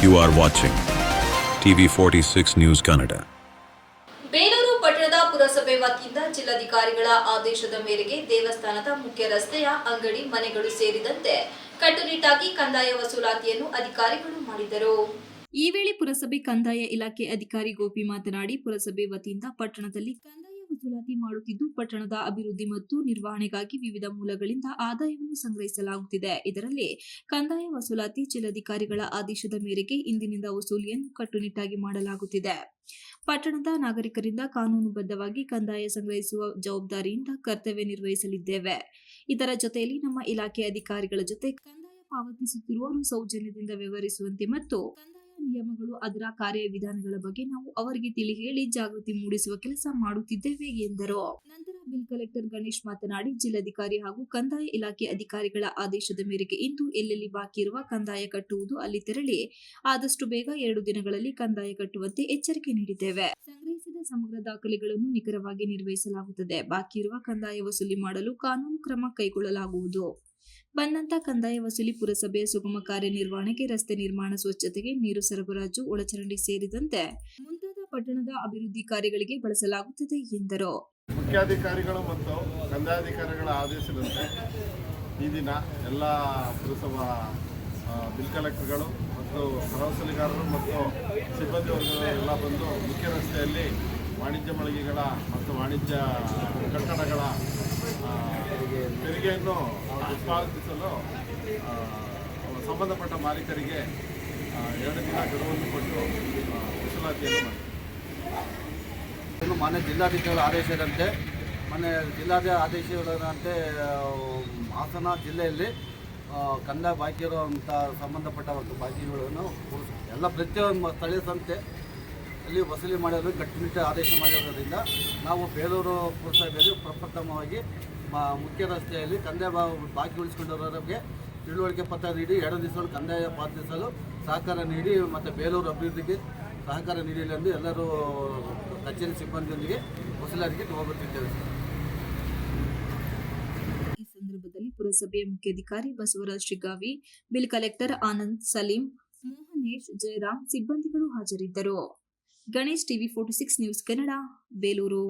You are watching TV46 News Kannada. Belur ಪಟ್ಟಣದ ಪುರಸಭೆ ವತಿಯಿಂದ ಜಿಲ್ಲಾಧಿಕಾರಿಗಳ ಆದೇಶದ ಮೇರೆಗೆ ದೇವಸ್ಥಾನದ ಮುಖ್ಯ ರಸ್ತೆಯ ಅಂಗಡಿ ಮನೆಗಳು ಸೇರಿದಂತೆ ಕಟ್ಟುನಿಟ್ಟಾಗಿ ಕಂದಾಯ ವಸೂಲಾತಿಯನ್ನು ಅಧಿಕಾರಿಗಳು ಮಾಡಿದರು. ಈ ವೇಳೆ ಪುರಸಭೆ ಕಂದಾಯ ಇಲಾಖೆ ಅಧಿಕಾರಿ ಗೋಪಿ ಮಾತನಾಡಿ, ಪುರಸಭೆ ವತಿಯಿಂದ ಪಟ್ಟಣದಲ್ಲಿ ಕಂದಾಯ ವಸೂಲಾತಿ ಮಾಡುತ್ತಿದ್ದು, ಪಟ್ಟಣದ ಅಭಿವೃದ್ಧಿ ಮತ್ತು ನಿರ್ವಹಣೆಗಾಗಿ ವಿವಿಧ ಮೂಲಗಳಿಂದ ಆದಾಯವನ್ನು ಸಂಗ್ರಹಿಸಲಾಗುತ್ತಿದೆ. ಇದರಲ್ಲಿ ಕಂದಾಯ ವಸೂಲಾತಿ ಜಿಲ್ಲಾಧಿಕಾರಿಗಳ ಆದೇಶದ ಮೇರೆಗೆ ಇಂದಿನಿಂದ ವಸೂಲಿಯನ್ನು ಕಟ್ಟುನಿಟ್ಟಾಗಿ ಮಾಡಲಾಗುತ್ತಿದೆ. ಪಟ್ಟಣದ ನಾಗರಿಕರಿಂದ ಕಾನೂನುಬದ್ಧವಾಗಿ ಕಂದಾಯ ಸಂಗ್ರಹಿಸುವ ಜವಾಬ್ದಾರಿಯಿಂದ ಕರ್ತವ್ಯ ನಿರ್ವಹಿಸಲಿದ್ದೇವೆ. ಇದರ ಜೊತೆಯಲ್ಲಿ ನಮ್ಮ ಇಲಾಖೆ ಅಧಿಕಾರಿಗಳ ಜೊತೆ ಕಂದಾಯ ಪಾವತಿಸುತ್ತಿರುವವರು ಸೌಜನ್ಯದಿಂದ ವ್ಯವಹರಿಸುವಂತೆ ಮತ್ತು ಕಂದಾಯ ನಿಯಮಗಳು, ಅದರ ಕಾರ್ಯವಿಧಾನಗಳ ಬಗ್ಗೆ ನಾವು ಅವರಿಗೆ ತಿಳಿ ಹೇಳಿ ಜಾಗೃತಿ ಮೂಡಿಸುವ ಕೆಲಸ ಮಾಡುತ್ತಿದ್ದೇವೆ ಎಂದರು. ನಂತರ ಬಿಲ್ ಕಲೆಕ್ಟರ್ ಗಣೇಶ್ ಮಾತನಾಡಿ, ಜಿಲ್ಲಾಧಿಕಾರಿ ಹಾಗೂ ಕಂದಾಯ ಇಲಾಖೆ ಅಧಿಕಾರಿಗಳ ಆದೇಶದ ಮೇರೆಗೆ ಇಂದು ಎಲ್ಲೆಲ್ಲಿ ಬಾಕಿ ಇರುವ ಕಂದಾಯ ಕಟ್ಟುವುದು ಅಲ್ಲಿ ತೆರಳಿ ಆದಷ್ಟು ಬೇಗ 2 ದಿನಗಳಲ್ಲಿ ಕಂದಾಯ ಕಟ್ಟುವಂತೆ ಎಚ್ಚರಿಕೆ ನೀಡಿದ್ದೇವೆ. ಸಂಗ್ರಹಿಸಿದ ಸಮಗ್ರ ದಾಖಲೆಗಳನ್ನು ನಿಖರವಾಗಿ ನಿರ್ವಹಿಸಲಾಗುತ್ತದೆ. ಬಾಕಿ ಇರುವ ಕಂದಾಯ ವಸೂಲಿ ಮಾಡಲು ಕಾನೂನು ಕ್ರಮ ಕೈಗೊಳ್ಳಲಾಗುವುದು. ಬಂದಂತ ಕಂದಾಯ ವಸೂಲಿ ಪುರಸಭೆಯ ಸುಗಮ ಕಾರ್ಯನಿರ್ವಹಣೆಗೆ, ರಸ್ತೆ ನಿರ್ಮಾಣ, ಸ್ವಚ್ಛತೆಗೆ, ನೀರು ಸರಬರಾಜು, ಒಳಚರಂಡಿ ಸೇರಿದಂತೆ ಮುಂತಾದ ಪಟ್ಟಣದ ಅಭಿವೃದ್ಧಿ ಕಾರ್ಯಗಳಿಗೆ ಬಳಸಲಾಗುತ್ತದೆ ಎಂದರು. ಮುಖ್ಯಾಧಿಕಾರಿಗಳು ಮತ್ತು ಕಂದಾಯಾಧಿಕಾರಿಗಳ ಆದೇಶದಂತೆ ಈ ದಿನ ಎಲ್ಲ ಪುರಸಭಾ ಬಿಲ್ ಕಲೆಕ್ಟರ್ಗಳು ಮತ್ತು ಕರವಸೂಲಿಗಾರರು ಮತ್ತು ಸಿಬ್ಬಂದಿ ವರ್ಗಗಳು ಎಲ್ಲ ಬಂದು ಮುಖ್ಯ ರಸ್ತೆಯಲ್ಲಿ ವಾಣಿಜ್ಯ ಮಳಿಗೆಗಳ ಮತ್ತು ವಾಣಿಜ್ಯ ಕಟ್ಟಡಗಳ ತೆರಿಗೆಯನ್ನು ಉತ್ಪಾದಿಸಲು ಸಂಬಂಧಪಟ್ಟ ಮಾಲೀಕರಿಗೆ 2 ದಿನ ಗಡುವನ್ನು ಕೊಟ್ಟು ವಸೂಲಾತಿಯನ್ನು ಮಾಡಿದರು. ಮಾನ್ಯ ಜಿಲ್ಲಾಧಿಕಾರಿಗಳ ಆದೇಶದಂತೆ ಆದೇಶದಂತೆ ಹಾಸನ ಜಿಲ್ಲೆಯಲ್ಲಿ ಕಂದಾಯ ಬಾಕಿ ಇರುವಂಥ ಸಂಬಂಧಪಟ್ಟ ಬಾಕಿಗಳನ್ನು ಎಲ್ಲ ಪ್ರತಿಯೊಂದು ಸ್ಥಳೀಯ ಸಂಸ್ಥೆ ಅಲ್ಲಿ ವಸೂಲಿ ಮಾಡಲು ಕಟ್ಟುನಿಟ್ಟಾಗಿ ಆದೇಶ ಮಾಡಿರೋದ್ರಿಂದ ನಾವು ಬೇಲೂರು ಪುರಸಭೆಯಲ್ಲಿ ಪ್ರಪ್ರಥಮವಾಗಿ ಮುಖ್ಯ ರಸ್ತೆಯಲ್ಲಿ ಕಂದಾಯ ಬಾಕಿ ಉಳಿಸಿಕೊಂಡಿರೋರಿಗೆ ತಿಳುವಳಿಕೆ ಪತ್ರ ನೀಡಿ 2 ದಿವಸಗಳು ಕಂದಾಯ ಪಾವತಿಸಲು ಸಹಕಾರ ನೀಡಿ ಮತ್ತು ಬೇಲೂರು ಅಭಿವೃದ್ಧಿಗೆ ಸಹಕಾರ ನೀಡಲಿ ಎಂದು ಎಲ್ಲರೂ ಕಚೇರಿ ಸಿಬ್ಬಂದಿಯೊಂದಿಗೆ ವಸೂಲಾತಿಗೆ ಹೋಗುತ್ತಿದ್ದೇವೆ. ಈ ಸಂದರ್ಭದಲ್ಲಿ ಪುರಸಭೆಯ ಮುಖ್ಯಾಧಿಕಾರಿ ಬಸವರಾಜ್ ಶಿಗಾವಿ, ಬಿಲ್ ಕಲೆಕ್ಟರ್ ಆನಂದ್, ಸಲೀಂ, ಮೋಹನೇಶ್, ಜಯರಾಮ್ ಸಿಬ್ಬಂದಿಗಳು ಹಾಜರಿದ್ದರು. Ganesh, TV46 news Kannada, Belur.